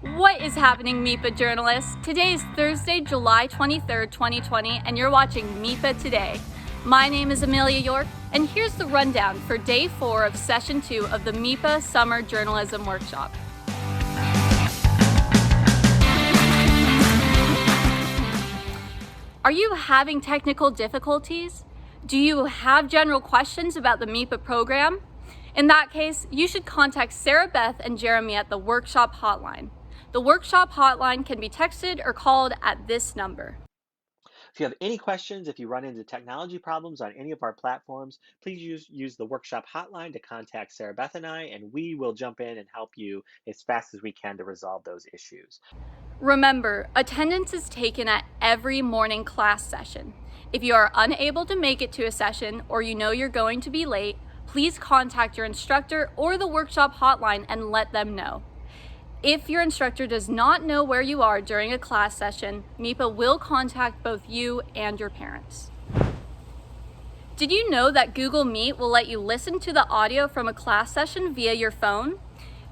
What is happening, MIPA journalists? Today is Thursday, July 23rd, 2020, and you're watching MIPA Today. My name is Amelia York, and here's the rundown for Day 4 of Session 2 of the MIPA Summer Journalism Workshop. Are you having technical difficulties? Do you have general questions about the MIPA program? In that case, you should contact Sarah Beth and Jeremy at the Workshop Hotline. The Workshop Hotline can be texted or called at this number. If you have any questions, if you run into technology problems on any of our platforms, please use the Workshop Hotline to contact Sarah Beth and I, and we will jump in and help you as fast as we can to resolve those issues. Remember, attendance is taken at every morning class session. If you are unable to make it to a session or you know you're going to be late, please contact your instructor or the Workshop Hotline and let them know. If your instructor does not know where you are during a class session, MIPA will contact both you and your parents. Did you know that Google Meet will let you listen to the audio from a class session via your phone?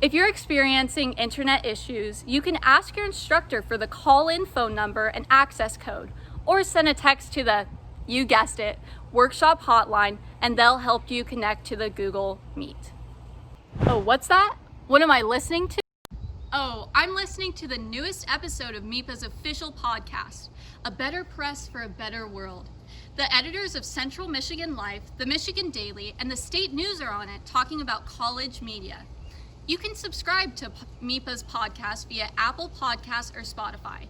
If you're experiencing internet issues, you can ask your instructor for the call-in phone number and access code, or send a text to the, you guessed it, Workshop Hotline, and they'll help you connect to the Google Meet. Oh, what's that? What am I listening to? Oh, I'm listening to the newest episode of MIPA's official podcast, A Better Press for a Better World. The editors of Central Michigan Life, the Michigan Daily, and the State News are on it talking about college media. You can subscribe to MIPA's podcast via Apple Podcasts or Spotify.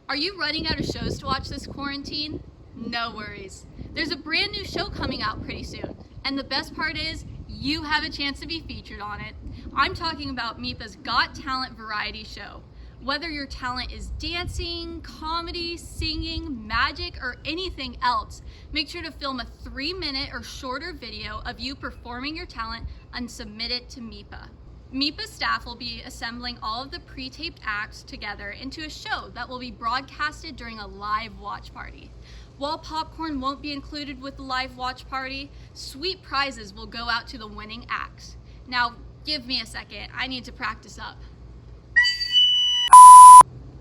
Are you running out of shows to watch this quarantine? No worries. There's a brand new show coming out pretty soon, and the best part is you have a chance to be featured on it. I'm talking about MIPA's Got Talent variety show. Whether your talent is dancing, comedy, singing, magic, or anything else, make sure to film a 3-minute or shorter video of you performing your talent and submit it to MIPA. MIPA staff will be assembling all of the pre-taped acts together into a show that will be broadcasted during a live watch party. While popcorn won't be included with the live watch party, sweet prizes will go out to the winning acts. Now, give me a second, I need to practice up.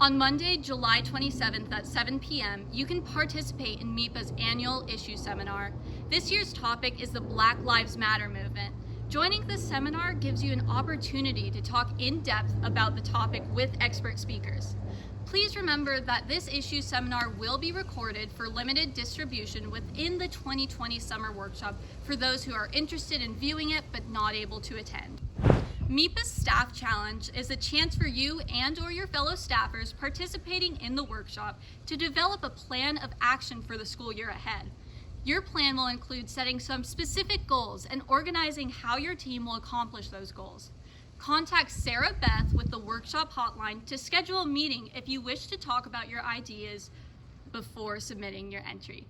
On Monday, July 27th at 7 p.m., you can participate in MIPA's annual issue seminar. This year's topic is the Black Lives Matter movement. Joining this seminar gives you an opportunity to talk in depth about the topic with expert speakers. Please remember that this issue seminar will be recorded for limited distribution within the 2020 Summer Workshop for those who are interested in viewing it but not able to attend. MIPA's Staff Challenge is a chance for you and or your fellow staffers participating in the workshop to develop a plan of action for the school year ahead. Your plan will include setting some specific goals and organizing how your team will accomplish those goals. Contact Sarah Beth with the Workshop Hotline to schedule a meeting if you wish to talk about your ideas before submitting your entry.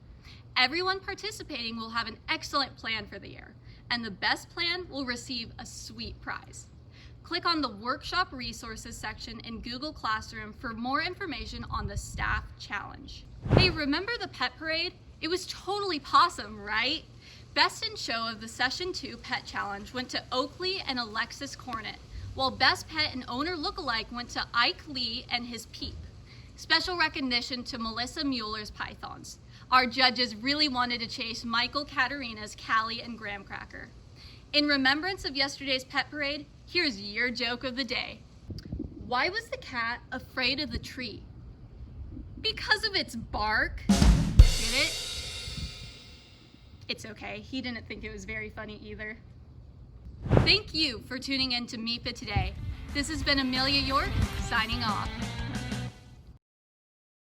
Everyone participating will have an excellent plan for the year, and the best plan will receive a sweet prize. Click on the Workshop Resources section in Google Classroom for more information on the Staff Challenge. Hey, remember the pet parade? It was totally possum, right? Best in Show of the Session 2 Pet Challenge went to Oakley and Alexis Cornett, while Best Pet and Owner Lookalike went to Ike Lee and his Peep. Special recognition to Melissa Mueller's Pythons. Our judges really wanted to chase Michael Katerina's Callie and Graham Cracker. In remembrance of yesterday's pet parade, here's your joke of the day. Why was the cat afraid of the tree? Because of its bark. Get it? It's okay, he didn't think it was very funny either. Thank you for tuning in to MIPA Today. This has been Amelia York, signing off.